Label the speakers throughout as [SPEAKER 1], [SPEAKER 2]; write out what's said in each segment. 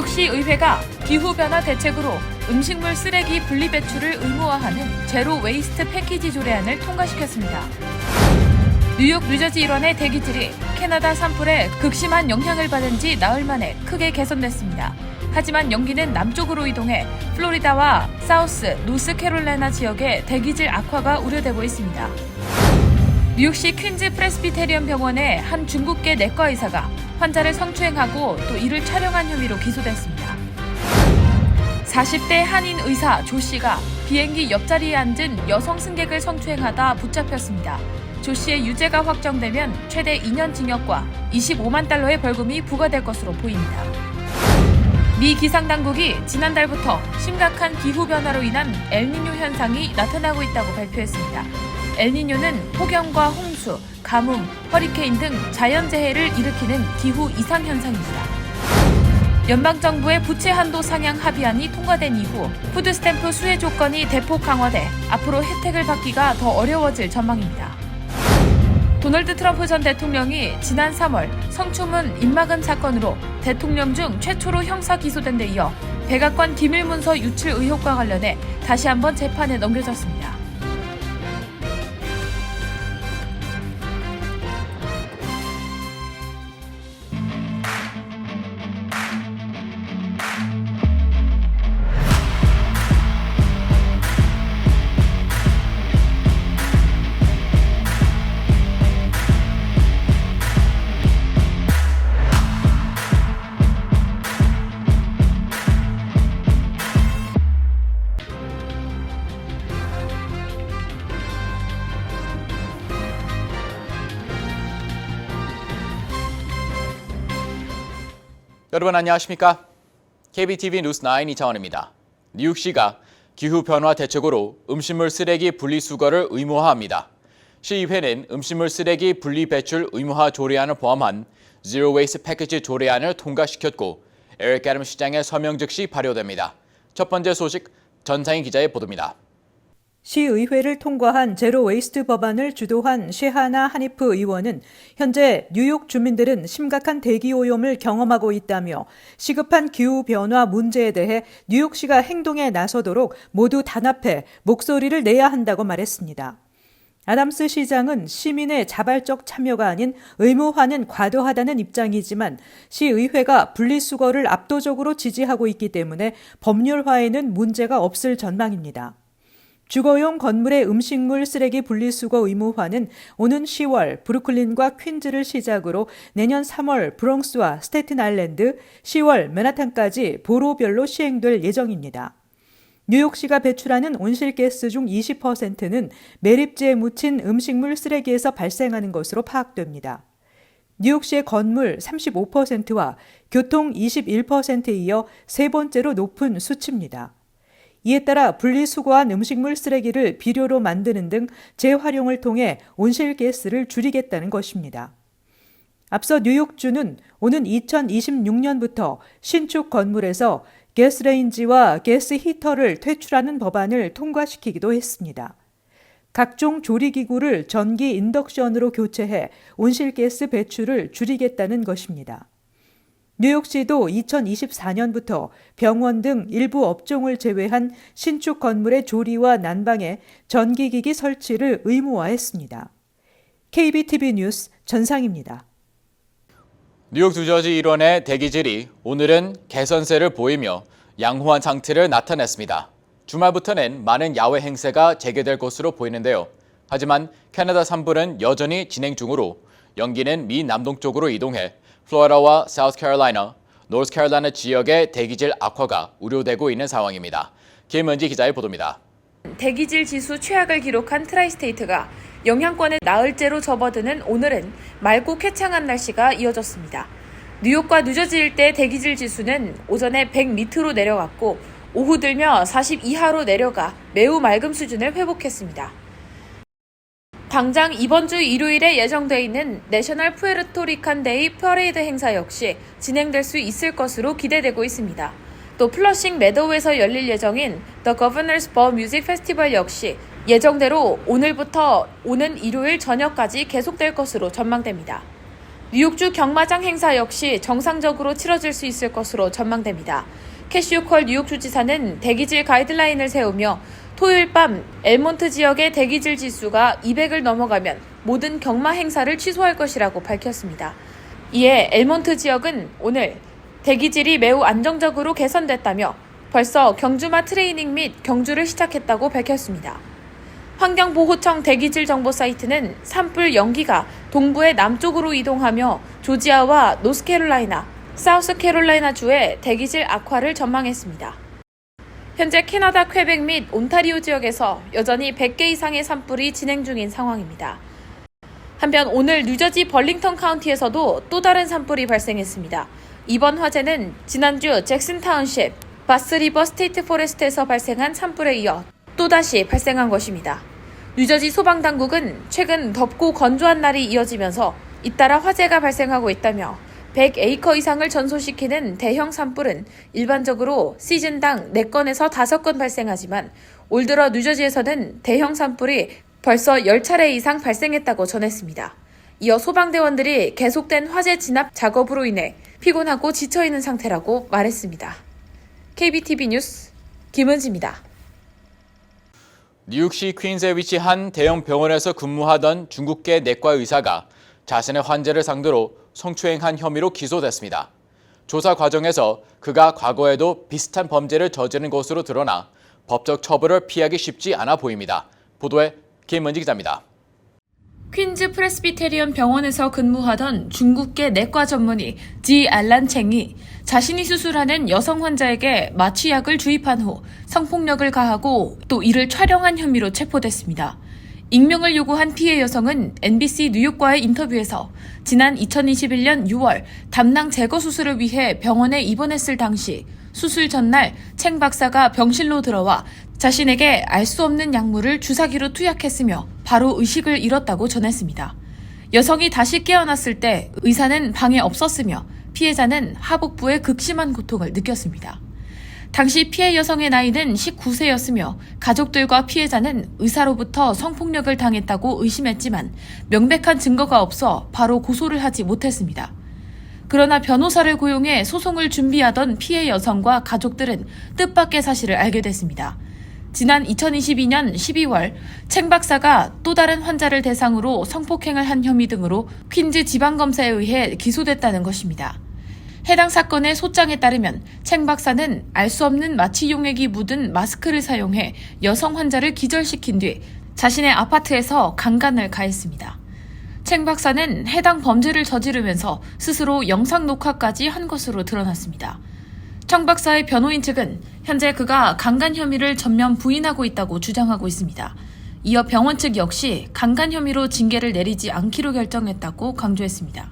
[SPEAKER 1] 뉴욕시 의회가 기후변화 대책으로 음식물 쓰레기 분리 배출을 의무화하는 제로 웨이스트 패키지 조례안을 통과시켰습니다. 뉴욕, 뉴저지 일원의 대기질이 캐나다 산불에 극심한 영향을 받은 지 나흘 만에 크게 개선됐습니다. 하지만 연기는 남쪽으로 이동해 플로리다와 사우스, 노스캐롤라이나 지역의 대기질 악화가 우려되고 있습니다. 뉴욕시 퀸즈 프레스비테리언 병원의 한 중국계 내과 의사가 환자를 성추행하고 또 이를 촬영한 혐의로 기소됐습니다. 40대 한인 의사 조 씨가 비행기 옆자리에 앉은 여성 승객을 성추행하다 붙잡혔습니다. 조 씨의 유죄가 확정되면 최대 2년 징역과 25만 달러의 벌금이 부과될 것으로 보입니다. 미 기상당국이 지난달부터 심각한 기후변화로 인한 엘니뇨 현상이 나타나고 있다고 발표했습니다. 엘니뇨는 폭염과 홍수, 가뭄, 허리케인 등 자연재해를 일으키는 기후 이상 현상입니다. 연방정부의 부채 한도 상향 합의안이 통과된 이후 푸드스탬프 수혜 조건이 대폭 강화돼 앞으로 혜택을 받기가 더 어려워질 전망입니다. 도널드 트럼프 전 대통령이 지난 3월 성추문 입막음 사건으로 대통령 중 최초로 형사 기소된 데 이어 백악관 기밀문서 유출 의혹과 관련해 다시 한번 재판에 넘겨졌습니다.
[SPEAKER 2] 여러분 안녕하십니까? KBTV 뉴스9 이창원입니다. 뉴욕시가 기후변화 대책으로 음식물 쓰레기 분리수거를 의무화합니다. 시의회는 음식물 쓰레기 분리 배출 의무화 조례안을 포함한 Zero Waste 패키지 조례안을 통과시켰고 에릭 애덤스 시장의 서명 즉시 발효됩니다. 첫 번째 소식 전상희 기자의 보도입니다.
[SPEAKER 3] 시의회를 통과한 제로 웨이스트 법안을 주도한 셰하나 하니프 의원은 현재 뉴욕 주민들은 심각한 대기 오염을 경험하고 있다며 시급한 기후변화 문제에 대해 뉴욕시가 행동에 나서도록 모두 단합해 목소리를 내야 한다고 말했습니다. 애덤스 시장은 시민의 자발적 참여가 아닌 의무화는 과도하다는 입장이지만 시의회가 분리수거를 압도적으로 지지하고 있기 때문에 법률화에는 문제가 없을 전망입니다. 주거용 건물의 음식물 쓰레기 분리수거 의무화는 오는 10월 브루클린과 퀸즈를 시작으로 내년 3월 브롱스와 스태튼 아일랜드, 10월 맨하탄까지 보로별로 시행될 예정입니다. 뉴욕시가 배출하는 온실가스 중 20%는 매립지에 묻힌 음식물 쓰레기에서 발생하는 것으로 파악됩니다. 뉴욕시의 건물 35%와 교통 21%에 이어 세 번째로 높은 수치입니다. 이에 따라 분리수거한 음식물 쓰레기를 비료로 만드는 등 재활용을 통해 온실가스를 줄이겠다는 것입니다. 앞서 뉴욕주는 오는 2026년부터 신축 건물에서 가스레인지와 가스 히터를 퇴출하는 법안을 통과시키기도 했습니다. 각종 조리기구를 전기 인덕션으로 교체해 온실가스 배출을 줄이겠다는 것입니다. 뉴욕시도 2024년부터 병원 등 일부 업종을 제외한 신축 건물의 조리와 난방에 전기기기 설치를 의무화했습니다. KBTV 뉴스 전상입니다.
[SPEAKER 2] 뉴욕 뉴저지 일원의 대기질이 오늘은 개선세를 보이며 양호한 상태를 나타냈습니다. 주말부터는 많은 야외 행사가 재개될 것으로 보이는데요. 하지만 캐나다 산불은 여전히 진행 중으로 연기는 미 남동쪽으로 이동해 플로리다와 사우스캐롤라이나, 노스캐롤라이나 지역의 대기질 악화가 우려되고 있는 상황입니다. 김은지 기자의 보도입니다.
[SPEAKER 1] 대기질 지수 최악을 기록한 트라이스테이트가 영향권의 나흘째로 접어드는 오늘은 맑고 쾌창한 날씨가 이어졌습니다. 뉴욕과 뉴저지 일대 대기질 지수는 오전에 100 밑으로 내려갔고 오후 들며 40 이하로 내려가 매우 맑음 수준을 회복했습니다. 당장 이번 주 일요일에 예정돼 있는 내셔널 푸에르토리칸 데이 퍼레이드 행사 역시 진행될 수 있을 것으로 기대되고 있습니다. 또 플러싱 메도우에서 열릴 예정인 The Governor's Ball Music Festival 역시 예정대로 오늘부터 오는 일요일 저녁까지 계속될 것으로 전망됩니다. 뉴욕주 경마장 행사 역시 정상적으로 치러질 수 있을 것으로 전망됩니다. 캐시 호컬 뉴욕주지사는 대기질 가이드라인을 세우며 토요일 밤 엘몬트 지역의 대기질 지수가 200을 넘어가면 모든 경마 행사를 취소할 것이라고 밝혔습니다. 이에 엘몬트 지역은 오늘 대기질이 매우 안정적으로 개선됐다며 벌써 경주마 트레이닝 및 경주를 시작했다고 밝혔습니다. 환경보호청 대기질 정보 사이트는 산불 연기가 동부의 남쪽으로 이동하며 조지아와 노스캐롤라이나, 사우스캐롤라이나 주의 대기질 악화를 전망했습니다. 현재 캐나다 퀘벡 및 온타리오 지역에서 여전히 100개 이상의 산불이 진행 중인 상황입니다. 한편 오늘 뉴저지 벌링턴 카운티에서도 또 다른 산불이 발생했습니다. 이번 화재는 지난주 잭슨 타운십 바스리버 스테이트 포레스트에서 발생한 산불에 이어 또다시 발생한 것입니다. 뉴저지 소방당국은 최근 덥고 건조한 날이 이어지면서 잇따라 화재가 발생하고 있다며 100에이커 이상을 전소시키는 대형 산불은 일반적으로 시즌당 4건에서 5건 발생하지만 올 들어 뉴저지에서는 대형 산불이 벌써 10차례 이상 발생했다고 전했습니다. 이어 소방대원들이 계속된 화재 진압 작업으로 인해 피곤하고 지쳐있는 상태라고 말했습니다. KBTV 뉴스 김은지입니다.
[SPEAKER 2] 뉴욕시 퀸즈에 위치한 대형 병원에서 근무하던 중국계 내과 의사가 자신의 환자를 상대로 성추행한 혐의로 기소됐습니다. 조사 과정에서 그가 과거에도 비슷한 범죄를 저지른 것으로 드러나 법적 처벌을 피하기 쉽지 않아 보입니다. 보도에 김은지 기자입니다.
[SPEAKER 1] 퀸즈 프레스비테리언 병원에서 근무하던 중국계 내과 전문의 지 알란챙이 자신이 수술하는 여성 환자에게 마취약을 주입한 후 성폭력을 가하고 또 이를 촬영한 혐의로 체포됐습니다. 익명을 요구한 피해 여성은 NBC 뉴욕과의 인터뷰에서 지난 2021년 6월 담낭 제거 수술을 위해 병원에 입원했을 당시 수술 전날 챙 박사가 병실로 들어와 자신에게 알 수 없는 약물을 주사기로 투약했으며 바로 의식을 잃었다고 전했습니다. 여성이 다시 깨어났을 때 의사는 방에 없었으며 피해자는 하복부에 극심한 고통을 느꼈습니다. 당시 피해 여성의 나이는 19세였으며 가족들과 피해자는 의사로부터 성폭력을 당했다고 의심했지만 명백한 증거가 없어 바로 고소를 하지 못했습니다. 그러나 변호사를 고용해 소송을 준비하던 피해 여성과 가족들은 뜻밖의 사실을 알게 됐습니다. 지난 2022년 12월 챙 박사가 또 다른 환자를 대상으로 성폭행을 한 혐의 등으로 퀸즈 지방검사에 의해 기소됐다는 것입니다. 해당 사건의 소장에 따르면 챙 박사는 알 수 없는 마취 용액이 묻은 마스크를 사용해 여성 환자를 기절시킨 뒤 자신의 아파트에서 강간을 가했습니다. 챙 박사는 해당 범죄를 저지르면서 스스로 영상 녹화까지 한 것으로 드러났습니다. 챙 박사의 변호인 측은 현재 그가 강간 혐의를 전면 부인하고 있다고 주장하고 있습니다. 이어 병원 측 역시 강간 혐의로 징계를 내리지 않기로 결정했다고 강조했습니다.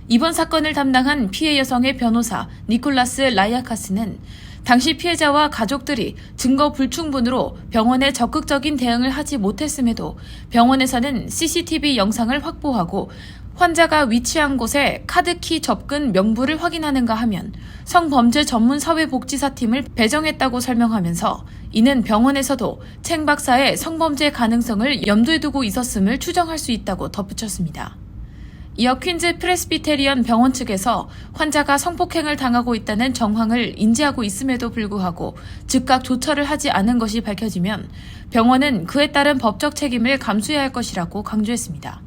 [SPEAKER 1] 이번 사건을 담당한 피해 여성의 변호사 니콜라스 라이아카스는 당시 피해자와 가족들이 증거 불충분으로 병원에 적극적인 대응을 하지 못했음에도 병원에서는 CCTV 영상을 확보하고 환자가 위치한 곳에 카드키 접근 명부를 확인하는가 하면 성범죄 전문 사회복지사팀을 배정했다고 설명하면서 이는 병원에서도 챙 박사의 성범죄 가능성을 염두에 두고 있었음을 추정할 수 있다고 덧붙였습니다. 이어 퀸즈 프레스비테리언 병원 측에서 환자가 성폭행을 당하고 있다는 정황을 인지하고 있음에도 불구하고 즉각 조처를 하지 않은 것이 밝혀지면 병원은 그에 따른 법적 책임을 감수해야 할 것이라고 강조했습니다.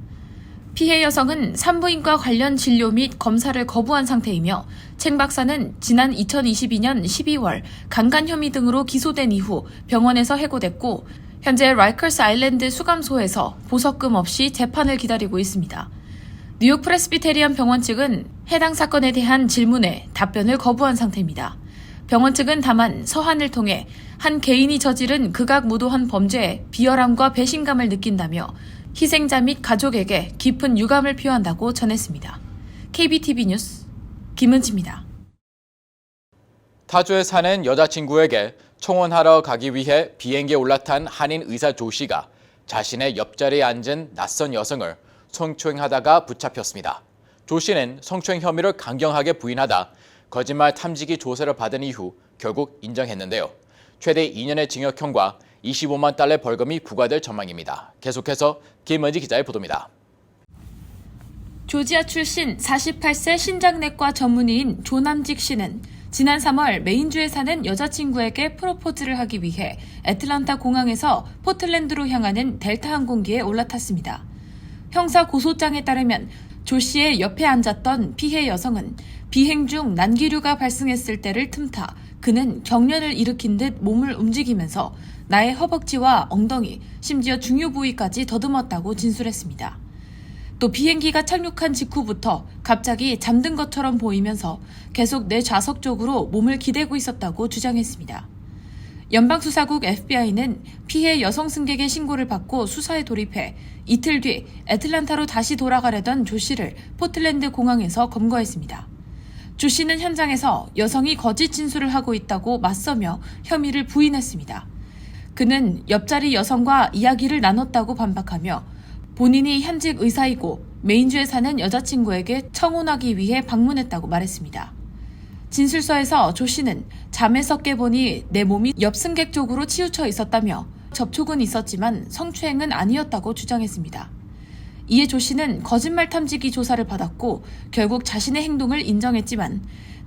[SPEAKER 1] 피해 여성은 산부인과 관련 진료 및 검사를 거부한 상태이며 챙 박사는 지난 2022년 12월 강간 혐의 등으로 기소된 이후 병원에서 해고됐고 현재 라이커스 아일랜드 수감소에서 보석금 없이 재판을 기다리고 있습니다. 뉴욕 프레스비테리언 병원 측은 해당 사건에 대한 질문에 답변을 거부한 상태입니다. 병원 측은 다만 서한을 통해 한 개인이 저지른 극악무도한 범죄에 비열함과 배신감을 느낀다며 희생자 및 가족에게 깊은 유감을 표한다고 전했습니다. KBTV 뉴스 김은지입니다.
[SPEAKER 2] 타주에 사는 여자친구에게 청혼하러 가기 위해 비행기에 올라탄 한인 의사 조 씨가 자신의 옆자리에 앉은 낯선 여성을 성추행하다가 붙잡혔습니다. 조 씨는 성추행 혐의를 강경하게 부인하다 거짓말 탐지기 조사를 받은 이후 결국 인정했는데요. 최대 2년의 징역형과 25만 달러의 벌금이 부과될 전망입니다. 계속해서 김은지 기자의 보도입니다.
[SPEAKER 1] 조지아 출신 48세 신장내과 전문의인 조남직 씨는 지난 3월 메인주에 사는 여자친구에게 프로포즈를 하기 위해 애틀랜타 공항에서 포틀랜드로 향하는 델타 항공기에 올라탔습니다. 형사 고소장에 따르면 조 씨의 옆에 앉았던 피해 여성은 비행 중 난기류가 발생했을 때를 틈타 그는 경련을 일으킨 듯 몸을 움직이면서 나의 허벅지와 엉덩이, 심지어 중요 부위까지 더듬었다고 진술했습니다. 또 비행기가 착륙한 직후부터 갑자기 잠든 것처럼 보이면서 계속 내 좌석 쪽으로 몸을 기대고 있었다고 주장했습니다. 연방수사국 FBI는 피해 여성 승객의 신고를 받고 수사에 돌입해 이틀 뒤 애틀랜타로 다시 돌아가려던 조 씨를 포틀랜드 공항에서 검거했습니다. 조 씨는 현장에서 여성이 거짓 진술을 하고 있다고 맞서며 혐의를 부인했습니다. 그는 옆자리 여성과 이야기를 나눴다고 반박하며 본인이 현직 의사이고 메인주에 사는 여자친구에게 청혼하기 위해 방문했다고 말했습니다. 진술서에서 조 씨는 잠에서 깨보니 내 몸이 옆 승객 쪽으로 치우쳐 있었다며 접촉은 있었지만 성추행은 아니었다고 주장했습니다. 이에 조 씨는 거짓말 탐지기 조사를 받았고 결국 자신의 행동을 인정했지만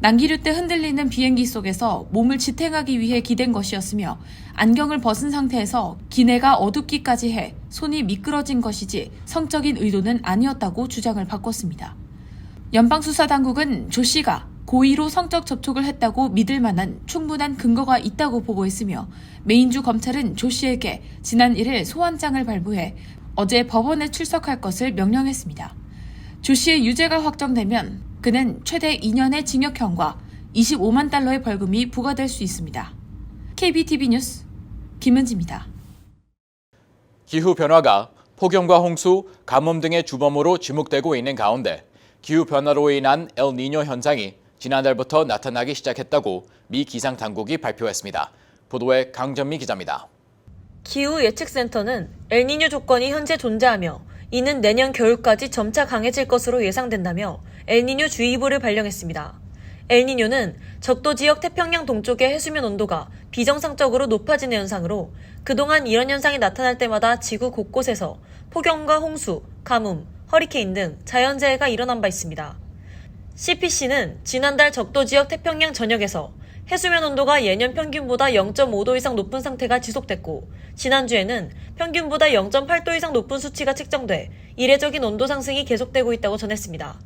[SPEAKER 1] 난기류 때 흔들리는 비행기 속에서 몸을 지탱하기 위해 기댄 것이었으며 안경을 벗은 상태에서 기내가 어둡기까지 해 손이 미끄러진 것이지 성적인 의도는 아니었다고 주장을 바꿨습니다. 연방수사당국은 조 씨가 고의로 성적 접촉을 했다고 믿을 만한 충분한 근거가 있다고 보고했으며 메인주 검찰은 조 씨에게 지난 1일 소환장을 발부해 어제 법원에 출석할 것을 명령했습니다. 조 씨의 유죄가 확정되면 그는 최대 2년의 징역형과 25만 달러의 벌금이 부과될 수 있습니다. KBTV 뉴스 김은지입니다.
[SPEAKER 2] 기후변화가 폭염과 홍수, 가뭄 등의 주범으로 지목되고 있는 가운데 기후변화로 인한 엘니뇨 현상이 지난달부터 나타나기 시작했다고 미 기상당국이 발표했습니다. 보도에 강전미 기자입니다.
[SPEAKER 4] 기후예측센터는 엘니뇨 조건이 현재 존재하며 이는 내년 겨울까지 점차 강해질 것으로 예상된다며 엘니뇨 주의보를 발령했습니다. 엘니뇨는 적도 지역 태평양 동쪽의 해수면 온도가 비정상적으로 높아지는 현상으로 그동안 이런 현상이 나타날 때마다 지구 곳곳에서 폭염과 홍수, 가뭄, 허리케인 등 자연재해가 일어난 바 있습니다. CPC는 지난달 적도 지역 태평양 전역에서 해수면 온도가 예년 평균보다 0.5도 이상 높은 상태가 지속됐고 지난주에는 평균보다 0.8도 이상 높은 수치가 측정돼 이례적인 온도 상승이 계속되고 있다고 전했습니다.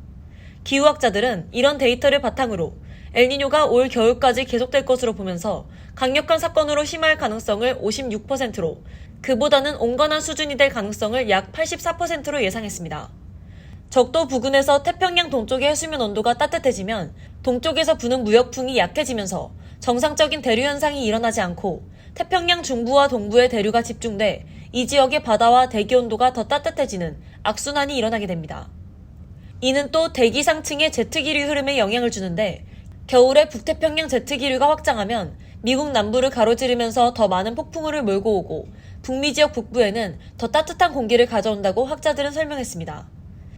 [SPEAKER 4] 기후학자들은 이런 데이터를 바탕으로 엘니뇨가 올 겨울까지 계속될 것으로 보면서 강력한 사건으로 심화할 가능성을 56%로 그보다는 온건한 수준이 될 가능성을 약 84%로 예상했습니다. 적도 부근에서 태평양 동쪽의 해수면 온도가 따뜻해지면 동쪽에서 부는 무역풍이 약해지면서 정상적인 대류 현상이 일어나지 않고 태평양 중부와 동부의 대류가 집중돼 이 지역의 바다와 대기 온도가 더 따뜻해지는 악순환이 일어나게 됩니다. 이는 또 대기 상층의 제트기류 흐름에 영향을 주는데 겨울에 북태평양 제트기류가 확장하면 미국 남부를 가로지르면서 더 많은 폭풍우를 몰고 오고 북미 지역 북부에는 더 따뜻한 공기를 가져온다고 학자들은 설명했습니다.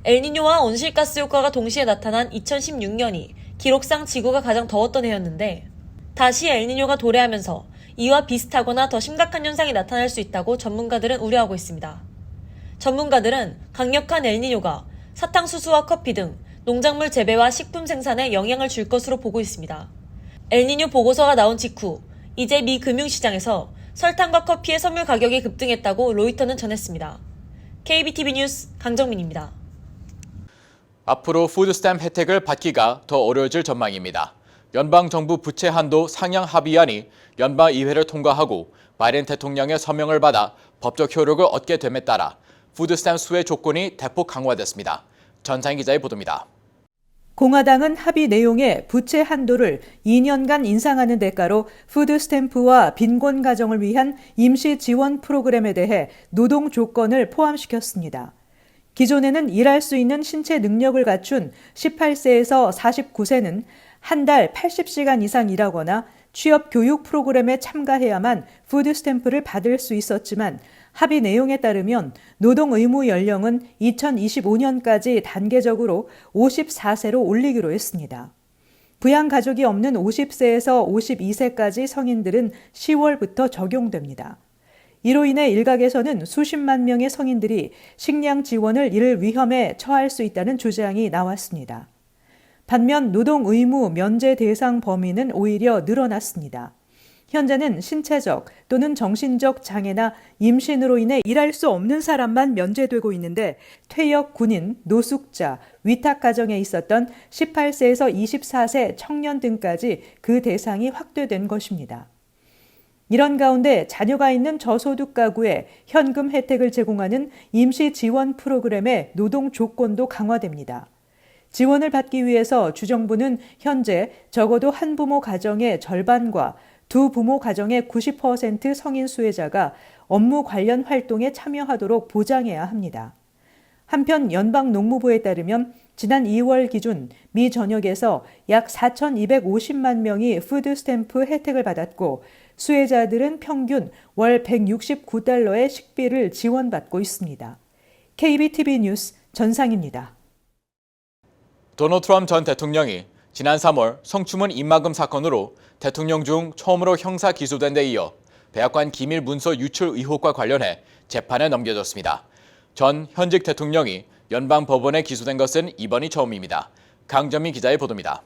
[SPEAKER 4] 엘니뇨와 온실가스 효과가 동시에 나타난 2016년이 기록상 지구가 가장 더웠던 해였는데 다시 엘니뇨가 도래하면서 이와 비슷하거나 더 심각한 현상이 나타날 수 있다고 전문가들은 우려하고 있습니다. 전문가들은 강력한 엘니뇨가 사탕수수와 커피 등 농작물 재배와 식품 생산에 영향을 줄 것으로 보고 있습니다. 엘니뇨 보고서가 나온 직후 이제 미 금융시장에서 설탕과 커피의 선물 가격이 급등했다고 로이터는 전했습니다. KBTV 뉴스 강정민입니다.
[SPEAKER 2] 앞으로 푸드스탬프 혜택을 받기가 더 어려워질 전망입니다. 연방정부 부채 한도 상향 합의안이 연방의회를 통과하고 바이든 대통령의 서명을 받아 법적 효력을 얻게 됨에 따라 푸드스탬프 수혜 조건이 대폭 강화됐습니다. 전창희 기자의 보도입니다.
[SPEAKER 3] 공화당은 합의 내용에 부채 한도를 2년간 인상하는 대가로 푸드스탬프와 빈곤 가정을 위한 임시 지원 프로그램에 대해 노동 조건을 포함시켰습니다. 기존에는 일할 수 있는 신체 능력을 갖춘 18세에서 49세는 한 달 80시간 이상 일하거나 취업 교육 프로그램에 참가해야만 푸드스탬프를 받을 수 있었지만 합의 내용에 따르면 노동 의무 연령은 2025년까지 단계적으로 54세로 올리기로 했습니다. 부양 가족이 없는 50세에서 52세까지 성인들은 10월부터 적용됩니다. 이로 인해 일각에서는 수십만 명의 성인들이 식량 지원을 잃을 위험에 처할 수 있다는 주장이 나왔습니다. 반면 노동 의무 면제 대상 범위는 오히려 늘어났습니다. 현재는 신체적 또는 정신적 장애나 임신으로 인해 일할 수 없는 사람만 면제되고 있는데 퇴역 군인, 노숙자, 위탁 가정에 있었던 18세에서 24세 청년 등까지 그 대상이 확대된 것입니다. 이런 가운데 자녀가 있는 저소득 가구에 현금 혜택을 제공하는 임시 지원 프로그램의 노동 조건도 강화됩니다. 지원을 받기 위해서 주정부는 현재 적어도 한 부모 가정의 절반과 두 부모 가정의 90% 성인 수혜자가 업무 관련 활동에 참여하도록 보장해야 합니다. 한편 연방농무부에 따르면 지난 2월 기준 미 전역에서 약 4,250만 명이 푸드스탬프 혜택을 받았고 수혜자들은 평균 월 169달러의 식비를 지원받고 있습니다. KBTV 뉴스 전상입니다.
[SPEAKER 2] 도널드 트럼프 전 대통령이 지난 3월 성추문 입막음 사건으로 대통령 중 처음으로 형사 기소된 데 이어 백악관 기밀 문서 유출 의혹과 관련해 재판에 넘겨졌습니다. 전 현직 대통령이 연방법원에 기소된 것은 이번이 처음입니다. 강정민 기자의 보도입니다.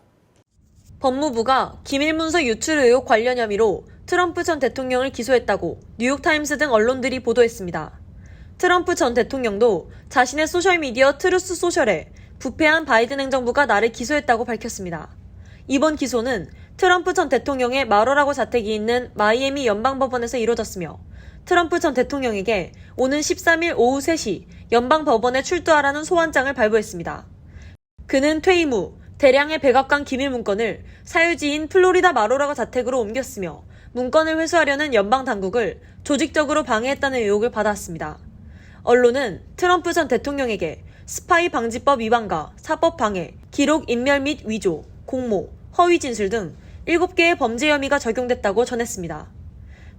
[SPEAKER 4] 법무부가 기밀문서 유출 의혹 관련 혐의로 트럼프 전 대통령을 기소했다고 뉴욕타임스 등 언론들이 보도했습니다. 트럼프 전 대통령도 자신의 소셜미디어 트루스 소셜에 부패한 바이든 행정부가 나를 기소했다고 밝혔습니다. 이번 기소는 트럼프 전 대통령의 마로라고 자택이 있는 마이애미 연방법원에서 이루어졌으며 트럼프 전 대통령에게 오는 13일 오후 3시 연방법원에 출두하라는 소환장을 발부했습니다. 그는 퇴임 후 대량의 백악관 기밀 문건을 사유지인 플로리다 마로라고 자택으로 옮겼으며 문건을 회수하려는 연방 당국을 조직적으로 방해했다는 의혹을 받았습니다. 언론은 트럼프 전 대통령에게 스파이 방지법 위반과 사법 방해, 기록 인멸 및 위조, 공모, 허위 진술 등 7개의 범죄 혐의가 적용됐다고 전했습니다.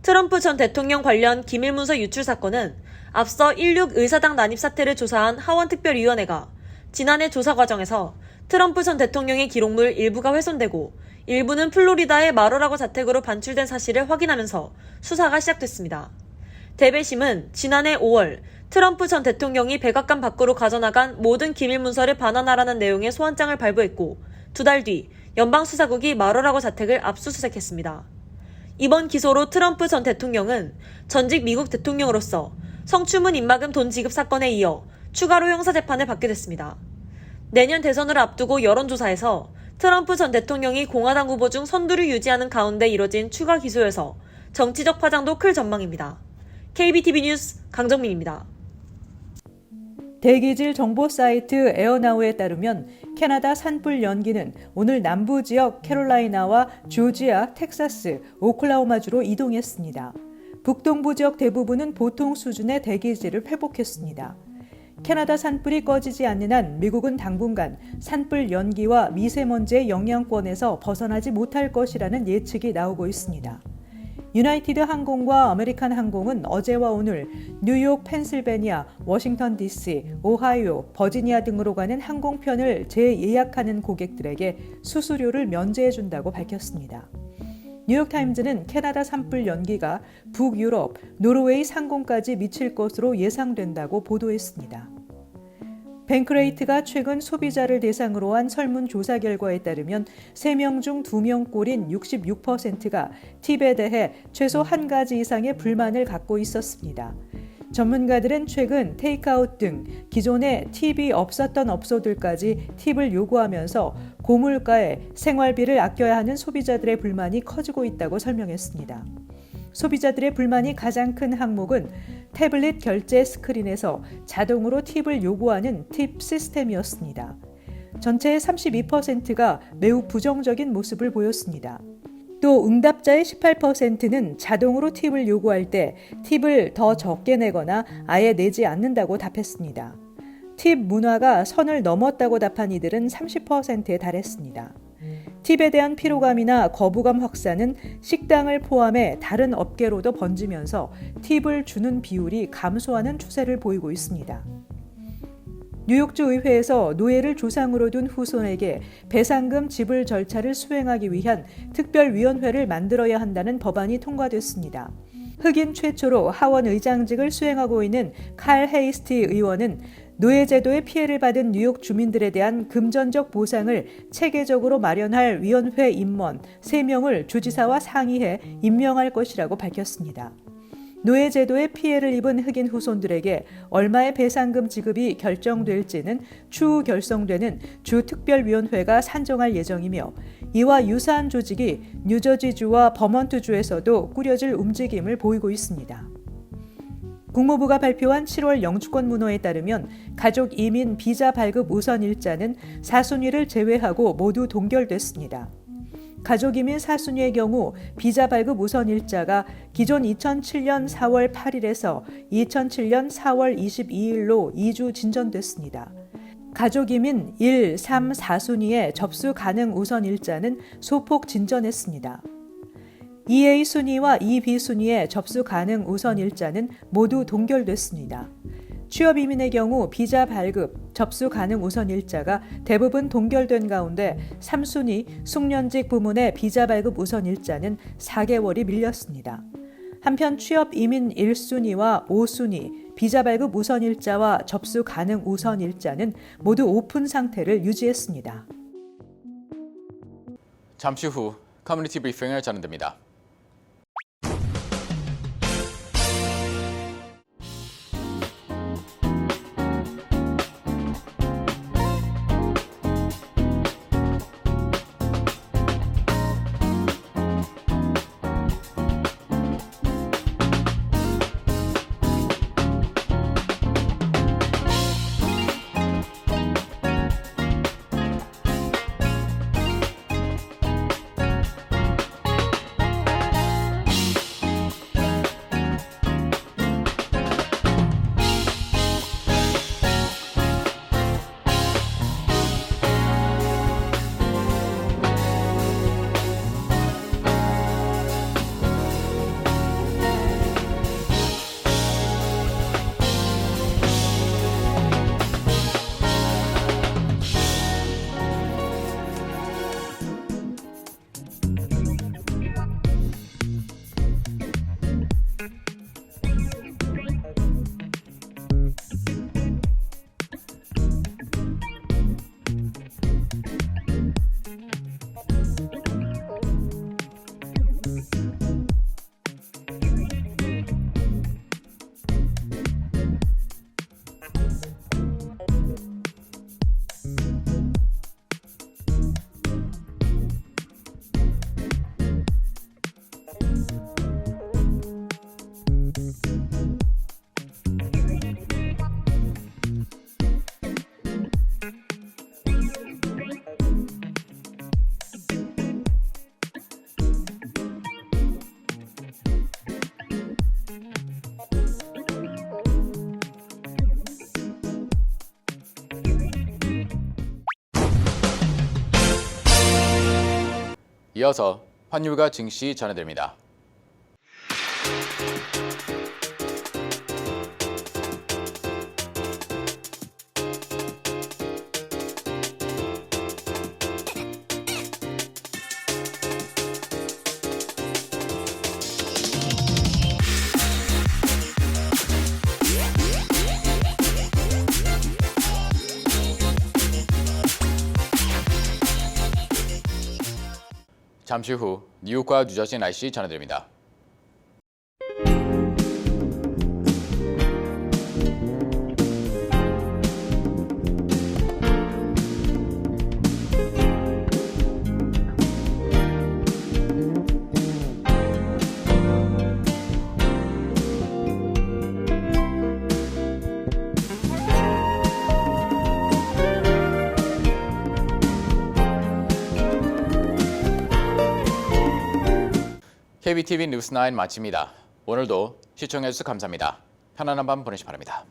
[SPEAKER 4] 트럼프 전 대통령 관련 기밀문서 유출 사건은 앞서 16 의사당 난입 사태를 조사한 하원특별위원회가 지난해 조사 과정에서 트럼프 전 대통령의 기록물 일부가 훼손되고 일부는 플로리다의 마로라고 자택으로 반출된 사실을 확인하면서 수사가 시작됐습니다. 대배심은 지난해 5월 트럼프 전 대통령이 백악관 밖으로 가져나간 모든 기밀문서를 반환하라는 내용의 소환장을 발부했고 2달 뒤 연방수사국이 마로라고 자택을 압수수색했습니다. 이번 기소로 트럼프 전 대통령은 전직 미국 대통령으로서 성추문 입막음 돈 지급 사건에 이어 추가로 형사재판을 받게 됐습니다. 내년 대선을 앞두고 여론조사에서 트럼프 전 대통령이 공화당 후보 중 선두를 유지하는 가운데 이뤄진 추가 기소여서 정치적 파장도 클 전망입니다. KBTV 뉴스 강정민입니다.
[SPEAKER 3] 대기질 정보 사이트 에어나우에 따르면 캐나다 산불 연기는 오늘 남부 지역 캐롤라이나와 조지아, 텍사스, 오클라호마주로 이동했습니다. 북동부 지역 대부분은 보통 수준의 대기질을 회복했습니다. 캐나다 산불이 꺼지지 않는 한 미국은 당분간 산불 연기와 미세먼지의 영향권에서 벗어나지 못할 것이라는 예측이 나오고 있습니다. 유나이티드 항공과 아메리칸 항공은 어제와 오늘 뉴욕, 펜실베니아, 워싱턴 DC, 오하이오, 버지니아 등으로 가는 항공편을 재예약하는 고객들에게 수수료를 면제해준다고 밝혔습니다. 뉴욕타임즈는 캐나다 산불 연기가 북유럽, 노르웨이 상공까지 미칠 것으로 예상된다고 보도했습니다. 뱅크레이트가 최근 소비자를 대상으로 한 설문조사 결과에 따르면 3명 중 2명 꼴인 66%가 팁에 대해 최소 한 가지 이상의 불만을 갖고 있었습니다. 전문가들은 최근 테이크아웃 등 기존에 팁이 없었던 업소들까지 팁을 요구하면서 고물가에 생활비를 아껴야 하는 소비자들의 불만이 커지고 있다고 설명했습니다. 소비자들의 불만이 가장 큰 항목은 태블릿 결제 스크린에서 자동으로 팁을 요구하는 팁 시스템이었습니다. 전체의 32%가 매우 부정적인 모습을 보였습니다. 또 응답자의 18%는 자동으로 팁을 요구할 때 팁을 더 적게 내거나 아예 내지 않는다고 답했습니다. 팁 문화가 선을 넘었다고 답한 이들은 30%에 달했습니다. 팁에 대한 피로감이나 거부감 확산은 식당을 포함해 다른 업계로도 번지면서 팁을 주는 비율이 감소하는 추세를 보이고 있습니다. 뉴욕주 의회에서 노예를 조상으로 둔 후손에게 배상금 지불 절차를 수행하기 위한 특별위원회를 만들어야 한다는 법안이 통과됐습니다. 흑인 최초로 하원 의장직을 수행하고 있는 칼 헤이스티 의원은 노예제도의 피해를 받은 뉴욕 주민들에 대한 금전적 보상을 체계적으로 마련할 위원회 임원 3명을 주지사와 상의해 임명할 것이라고 밝혔습니다. 노예제도의 피해를 입은 흑인 후손들에게 얼마의 배상금 지급이 결정될지는 추후 결성되는 주특별위원회가 산정할 예정이며 이와 유사한 조직이 뉴저지주와 버먼트주에서도 꾸려질 움직임을 보이고 있습니다. 국무부가 발표한 7월 영주권 문호에 따르면 가족 이민 비자 발급 우선 일자는 4순위를 제외하고 모두 동결됐습니다. 가족이민 4순위의 경우 비자 발급 우선 일자가 기존 2007년 4월 8일에서 2007년 4월 22일로 2주 진전됐습니다. 가족이민 1, 3, 4순위의 접수 가능 우선 일자는 소폭 진전했습니다. 2A 순위와 2B 순위의 접수 가능 우선 일자는 모두 동결됐습니다. 취업 이민의 경우 비자 발급, 접수 가능 우선 일자가 대부분 동결된 가운데 3순위 숙련직 부문의 비자 발급 우선 일자는 4개월이 밀렸습니다. 한편 취업 이민 1순위와 5순위 비자 발급 우선 일자와 접수 가능 우선 일자는 모두 오픈 상태를 유지했습니다.
[SPEAKER 2] 잠시 후 커뮤니티 브리핑을 전해드립니다. 이어서 환율과 증시 전해드립니다. 잠시 후 뉴욕과 뉴저지 날씨 전해드립니다. KBTV 뉴스9 마칩니다. 오늘도 시청해주셔서 감사합니다. 편안한 밤 보내시기 바랍니다.